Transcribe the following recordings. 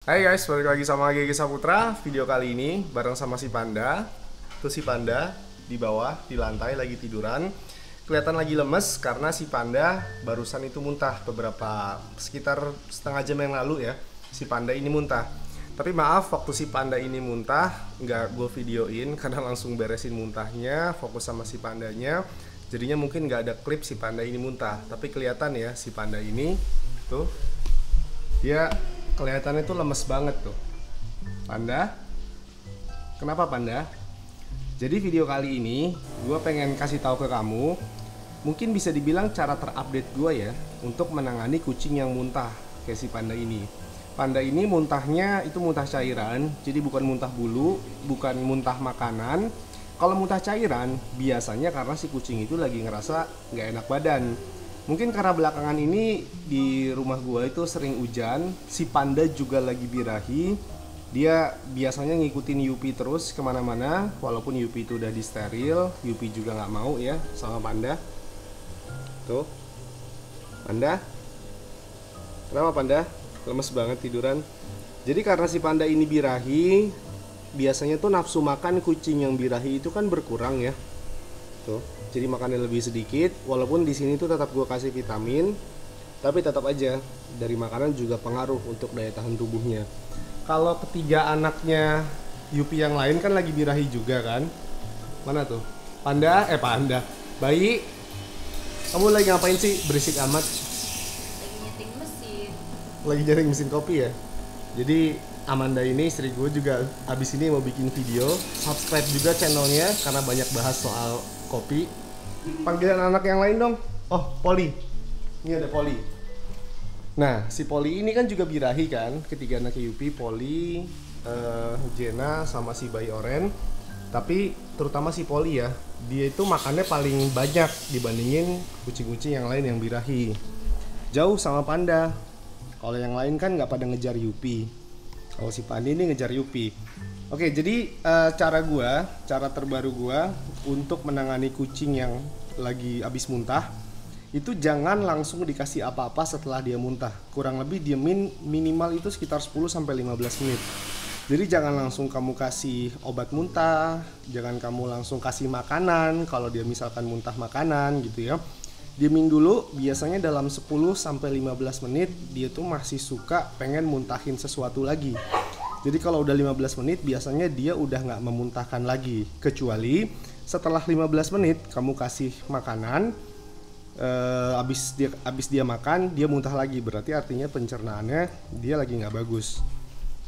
Hai guys, balik lagi sama GG Saputra. Video kali ini bareng sama si Panda. Tuh si Panda di bawah, di lantai lagi tiduran. Kelihatan lagi lemes karena si Panda barusan itu muntah sekitar setengah jam yang lalu ya. Si Panda ini muntah. Tapi maaf, waktu si Panda ini muntah nggak gue videoin karena langsung beresin muntahnya, fokus sama si Pandanya. Jadinya mungkin nggak ada klip si Panda ini muntah. Tapi kelihatan ya si Panda ini tuh, dia kelihatannya tuh lemes banget tuh. Panda? Kenapa Panda? Jadi video kali ini gue pengen kasih tahu ke kamu, mungkin bisa dibilang cara terupdate gue ya untuk menangani kucing yang muntah kayak si Panda ini. Panda ini muntahnya itu muntah cairan, jadi bukan muntah bulu, bukan muntah makanan. Kalau muntah cairan biasanya karena si kucing itu lagi ngerasa nggak enak badan. Mungkin karena belakangan ini di rumah gua itu sering hujan, si Panda juga lagi birahi. Dia biasanya ngikutin Yupi terus kemana-mana, walaupun Yupi itu udah di steril, Yupi juga nggak mau ya sama Panda. Tuh, Panda, kenapa Panda? Lemes banget tiduran. Jadi karena si Panda ini birahi, biasanya tuh nafsu makan kucing yang birahi itu kan berkurang ya. Tuh, jadi makannya lebih sedikit, walaupun di sini tuh tetap gue kasih vitamin, tapi tetap aja dari makanan juga pengaruh untuk daya tahan tubuhnya. Kalau ketiga anaknya Yupi yang lain kan lagi birahi juga kan? Mana tuh? Panda, bayi, kamu lagi ngapain sih? Berisik amat. Lagi nyeting mesin. Lagi nyeting mesin kopi ya? Jadi Amanda ini istri gue juga abis ini mau bikin video. Subscribe juga channelnya karena banyak bahas soal kopi. Panggilan anak yang lain dong. Oh, Poli. Ini ada Poli. Nah, si Poli ini kan juga birahi kan. Ketiga anak Yupi, Poli, Jenna sama si bayi Oren. Tapi terutama si Poli ya, dia itu makannya paling banyak dibandingin kucing-kucing yang lain yang birahi. Jauh sama Panda. Kalau yang lain kan nggak pada ngejar Yupi. Kalau si Panda ini ngejar Yupi. Oke, jadi cara terbaru gua untuk menangani kucing yang lagi habis muntah itu jangan langsung dikasih apa-apa setelah dia muntah. Kurang lebih diemin minimal itu sekitar 10 sampai 15 menit. Jadi jangan langsung kamu kasih obat muntah, jangan kamu langsung kasih makanan kalau dia misalkan muntah makanan gitu ya. Diemin dulu, biasanya dalam 10 sampai 15 menit dia tuh masih suka pengen muntahin sesuatu lagi. Jadi kalau udah 15 menit biasanya dia udah nggak memuntahkan lagi. Kecuali setelah 15 menit kamu kasih makanan, abis dia makan dia muntah lagi, berarti artinya pencernaannya dia lagi nggak bagus.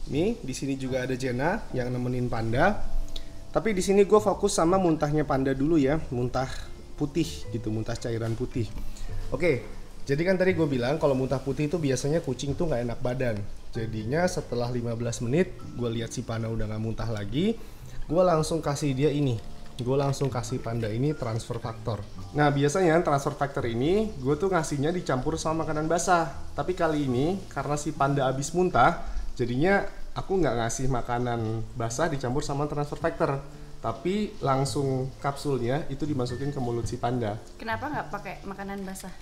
Nih di sini juga ada Jenna yang nemenin Panda. Tapi di sini gue fokus sama muntahnya Panda dulu ya, muntah putih gitu, muntah cairan putih. Oke, jadi kan tadi gue bilang kalau muntah putih itu biasanya kucing tuh nggak enak badan. Jadinya setelah 15 menit gue lihat si Panda udah nggak muntah lagi, gue langsung kasih dia ini. Gue langsung kasih Panda ini transfer faktor. Nah biasanya transfer faktor ini gue tuh ngasihnya dicampur sama makanan basah. Tapi kali ini karena si Panda abis muntah, jadinya aku nggak ngasih makanan basah dicampur sama transfer faktor, tapi langsung kapsulnya itu dimasukin ke mulut si Panda. Kenapa nggak pakai makanan basah?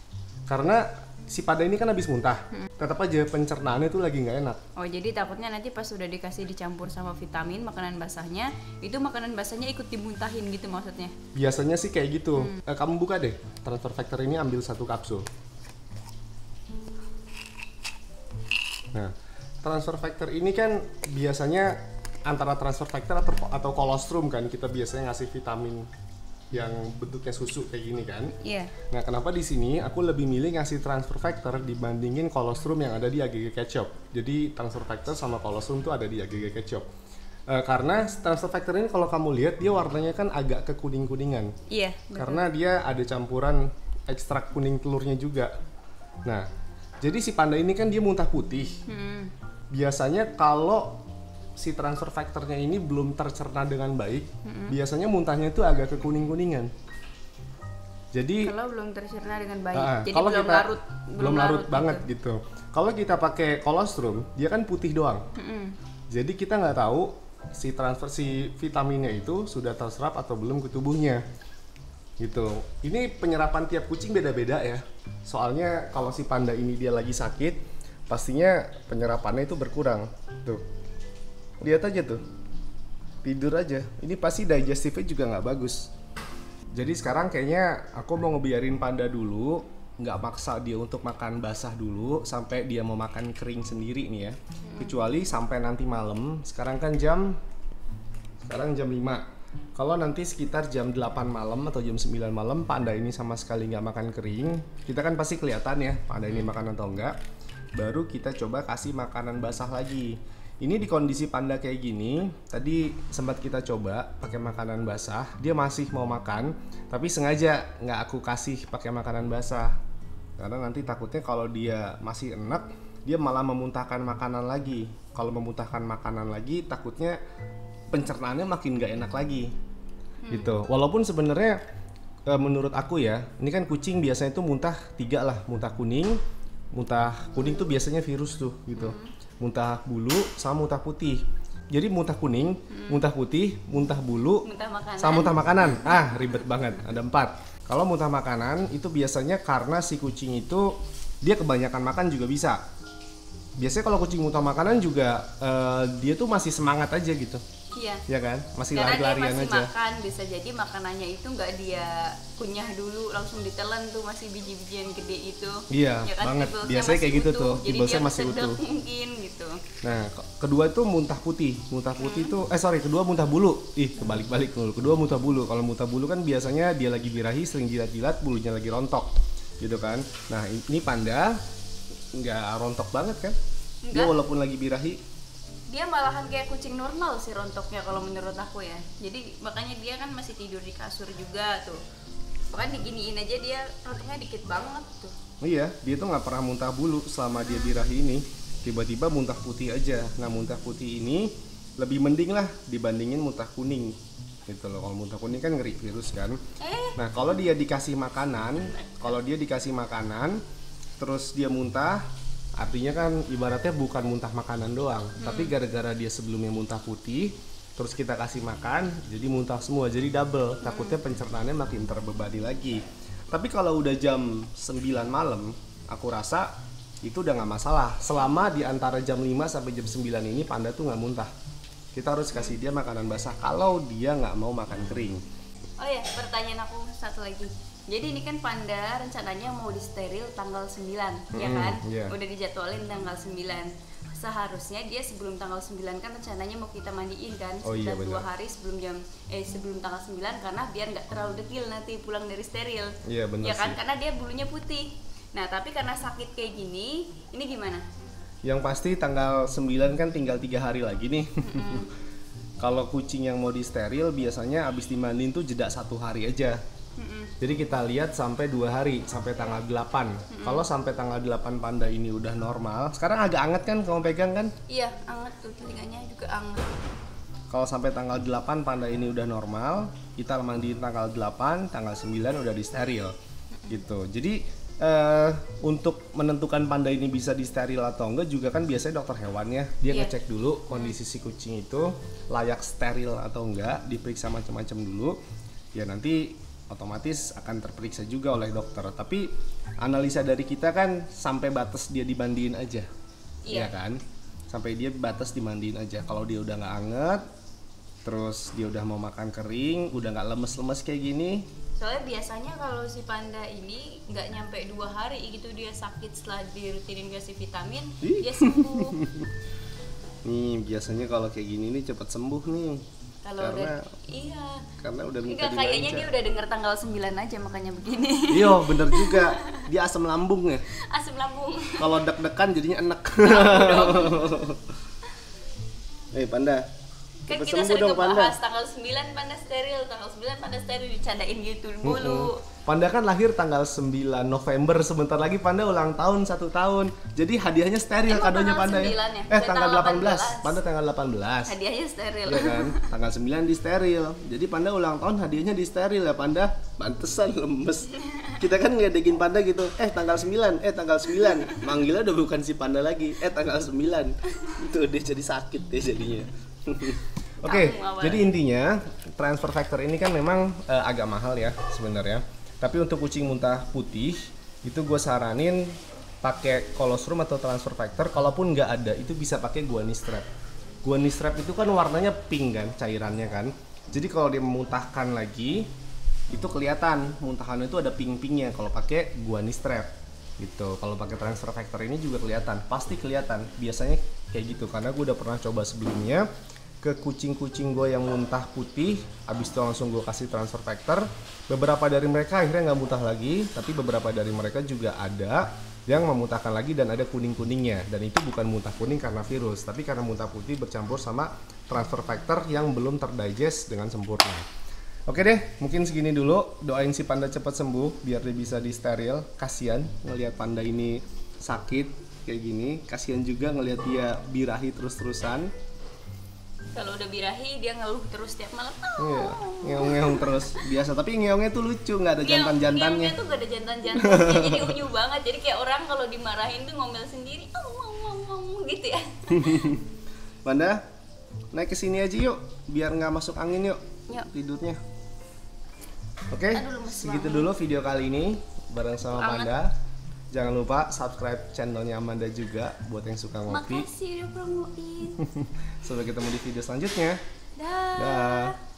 Karena si Panda ini kan habis muntah, tetap aja pencernaannya tuh lagi nggak enak. Oh, jadi takutnya nanti pas sudah dikasih dicampur sama vitamin makanan basahnya, itu makanan basahnya ikut dimuntahin gitu maksudnya? Biasanya sih kayak gitu. Kamu buka deh transfer factor ini, ambil satu kapsul. Nah, transfer factor ini kan biasanya antara transfer factor atau colostrum kan, kita biasanya ngasih vitamin yang bentuknya susu kayak gini kan. Iya. Nah, kenapa di sini aku lebih milih ngasih transfer factor dibandingin colostrum yang ada di AGG Ketchup. Jadi transfer factor sama colostrum tuh ada di AGG Ketchup. Karena transfer factor ini kalau kamu lihat dia warnanya kan agak kekuning-kuningan. Iya, betul. Karena dia ada campuran ekstrak kuning telurnya juga. Nah, jadi si Panda ini kan dia muntah putih. Biasanya kalau si transfer faktornya ini belum tercerna dengan baik, biasanya muntahnya itu agak kekuning-kuningan. Jadi kalau belum tercerna dengan baik, jadi kalau belum larut banget gitu. Kalau kita pakai colostrum, dia kan putih doang. Jadi kita nggak tahu si vitaminnya itu sudah terserap atau belum ke tubuhnya. Gitu. Ini penyerapan tiap kucing beda-beda ya. Soalnya kalau si Panda ini dia lagi sakit, pastinya penyerapannya itu berkurang. Tuh, lihat aja tuh, tidur aja. Ini pasti digestifnya juga nggak bagus. Jadi sekarang kayaknya aku mau ngebiarin Panda dulu, nggak maksa dia untuk makan basah dulu sampai dia mau makan kering sendiri nih ya. Kecuali sampai nanti malam. Sekarang jam 5. Kalau nanti sekitar jam 8 malam atau jam 9 malam Panda ini sama sekali nggak makan kering, kita kan pasti kelihatan ya Panda ini makan atau enggak. Baru kita coba kasih makanan basah lagi. Ini di kondisi Panda kayak gini, tadi sempat kita coba pakai makanan basah, dia masih mau makan, tapi sengaja nggak aku kasih pakai makanan basah. Karena nanti takutnya kalau dia masih enak, dia malah memuntahkan makanan lagi. Kalau memuntahkan makanan lagi, takutnya pencernaannya makin nggak enak lagi. Gitu. Walaupun sebenarnya menurut aku ya, ini kan kucing biasanya tuh muntah 3 lah, muntah kuning tuh biasanya virus tuh gitu. Muntah bulu sama muntah putih. Jadi muntah kuning, muntah putih, muntah bulu, sama muntah makanan. Ribet banget. Ada 4. Kalau muntah makanan itu biasanya karena si kucing itu dia kebanyakan makan juga bisa. Biasanya kalau kucing muntah makanan juga dia tuh masih semangat aja gitu. Iya. Ya kan? Masih karena lari-larian dia masih aja. makan, bisa jadi makanannya itu nggak dia kunyah dulu langsung ditelan tuh, masih biji-bijian gede itu. Iya, ya kan? banget. Kibblesnya Biasanya kayak gitu utuh, tuh. jadi Kibblesnya dia masih kesedot utuh. mungkin gitu. Nah, kedua itu muntah putih. Muntah putih tuh kedua muntah bulu. Kebalik-balik dulu. Kedua muntah bulu. Kalau muntah bulu kan biasanya dia lagi birahi, sering jilat-jilat, bulunya lagi rontok. Gitu kan. Nah, ini Panda nggak rontok banget kan? Dia walaupun lagi birahi, dia malahan kayak kucing normal sih rontoknya kalau menurut aku ya. Jadi makanya dia kan masih tidur di kasur juga tuh. Bahkan diginiin aja dia rontoknya dikit banget tuh. iya, dia tuh nggak pernah muntah bulu selama dia birahi ini. Tiba-tiba muntah putih aja. Nah, muntah putih ini lebih mending lah dibandingin muntah kuning. Gitu loh. Kalau muntah kuning kan ngeri virus kan. Nah, kalau dia dikasih makanan, terus dia muntah, artinya kan ibaratnya bukan muntah makanan doang, tapi gara-gara dia sebelumnya muntah putih, terus kita kasih makan, jadi muntah semua, jadi double. Takutnya pencernaannya makin terbebani lagi. Tapi kalau udah jam 9 malam, aku rasa itu udah nggak masalah. Selama di antara jam 5 sampai jam 9 ini Panda tuh nggak muntah. Kita harus kasih dia makanan basah kalau dia nggak mau makan kering. Oh ya, pertanyaan aku satu lagi. Jadi ini kan Panda rencananya mau disteril tanggal 9, ya kan? Yeah. Udah dijadwalin tanggal 9. Seharusnya dia sebelum tanggal 9 kan rencananya mau kita mandiin kan, sekitar 2 hari sebelum tanggal 9, karena biar nggak terlalu dekil nanti pulang dari steril. Iya, benar ya kan? sih. Karena dia bulunya putih. Nah, tapi karena sakit kayak gini, ini gimana? Yang pasti tanggal 9 kan tinggal 3 hari lagi nih. Kalau kucing yang mau disteril biasanya abis dimandiin tuh jeda 1 hari aja. Jadi kita lihat sampai 2 hari, sampai tanggal 8. Kalau sampai tanggal 8 Panda ini udah normal, sekarang agak anget kan kamu pegang kan? Iya, anget tuh, telinganya juga anget. Kalau sampai tanggal 8 Panda ini udah normal, kita mandiin tanggal 8, tanggal 9 udah disteril. Gitu. Jadi untuk menentukan Panda ini bisa disteril atau enggak juga kan biasanya dokter hewannya dia ngecek dulu kondisi si kucing itu layak steril atau enggak, diperiksa macam-macam dulu. Ya nanti otomatis akan terperiksa juga oleh dokter. Tapi analisa dari kita kan sampai batas dia dimandiin aja. Iya kan? Sampai dia batas dimandiin aja. Kalau dia udah nggak anget, terus dia udah mau makan kering, udah nggak lemes-lemes kayak gini. Soalnya biasanya kalau si Panda ini nggak nyampe 2 hari gitu dia sakit setelah dirutinin kasih vitamin, dia sembuh. Nih biasanya kalau kayak gini nih cepat sembuh nih. Karena udah minta dimanja. Kayaknya dia udah denger tanggal 9 aja makanya begini. Iya bener juga, dia asam lambung ya. Asam lambung. Kalau deg-degan jadinya enak. Panda, Kan cepet kita sembuh sering dong Panda. ngebahas tanggal 9 Panda steril, tanggal 9 Panda steril, dicandain gitu mulu. Panda kan lahir tanggal 9 November, sebentar lagi Panda ulang tahun 1 tahun. Jadi hadiahnya steril. Emang kadonya tanggal Panda 9 ya. ya? Tanggal 18. Panda tanggal 18. Hadiahnya steril. Iya kan? Tanggal 9 di steril. Jadi Panda ulang tahun hadiahnya di steril ya Panda. Pantesan lemes. Kita kan ngedekin Panda gitu. Tanggal 9, tanggal 9. Manggilnya udah bukan si Panda lagi. Tanggal 9. Itu dia jadi sakit deh jadinya. Oke, jadi intinya transfer factor ini kan memang agak mahal ya sebenarnya. Tapi untuk kucing muntah putih itu gue saranin pakai colostrum atau transfer factor. Kalaupun nggak ada, itu bisa pakai guani strap. Guani strap itu kan warnanya pink kan, cairannya kan. Jadi kalau dia memuntahkan lagi, itu kelihatan muntahannya itu ada pink-pinknya kalau pakai guani strap gitu. Kalau pakai transfer factor ini juga kelihatan, pasti kelihatan. Biasanya kayak gitu karena gue udah pernah coba sebelumnya ke kucing-kucing gue yang muntah putih, habis itu langsung gue kasih transfer factor. Beberapa dari mereka akhirnya nggak muntah lagi, tapi beberapa dari mereka juga ada yang memuntahkan lagi dan ada kuning-kuningnya. Dan itu bukan muntah kuning karena virus, tapi karena muntah putih bercampur sama transfer factor yang belum terdigest dengan sempurna. Oke deh, mungkin segini dulu. Doain si panda cepat sembuh biar dia bisa di steril. Kasian ngelihat panda ini sakit kayak gini. Kasian juga ngelihat dia birahi terus-terusan. Kalau udah birahi dia ngeluh terus tiap malam. Iya, ngeong-ngeong terus biasa. Tapi ngeongnya tuh lucu, nggak ada jantan-jantannya. Ngeongnya tuh gak ada jantan-jantannya, jadi unyu banget. Jadi kayak orang kalau dimarahin tuh ngomel sendiri, gitu ya. Panda, naik ke sini aja yuk, biar nggak masuk angin yuk. Yuk. Tidurnya. Oke, segitu dulu video kali ini bareng sama Panda. Jangan lupa subscribe channelnya Amanda juga buat yang suka ngopi. Makasih udah promoin. Sampai ketemu di video selanjutnya. Dah.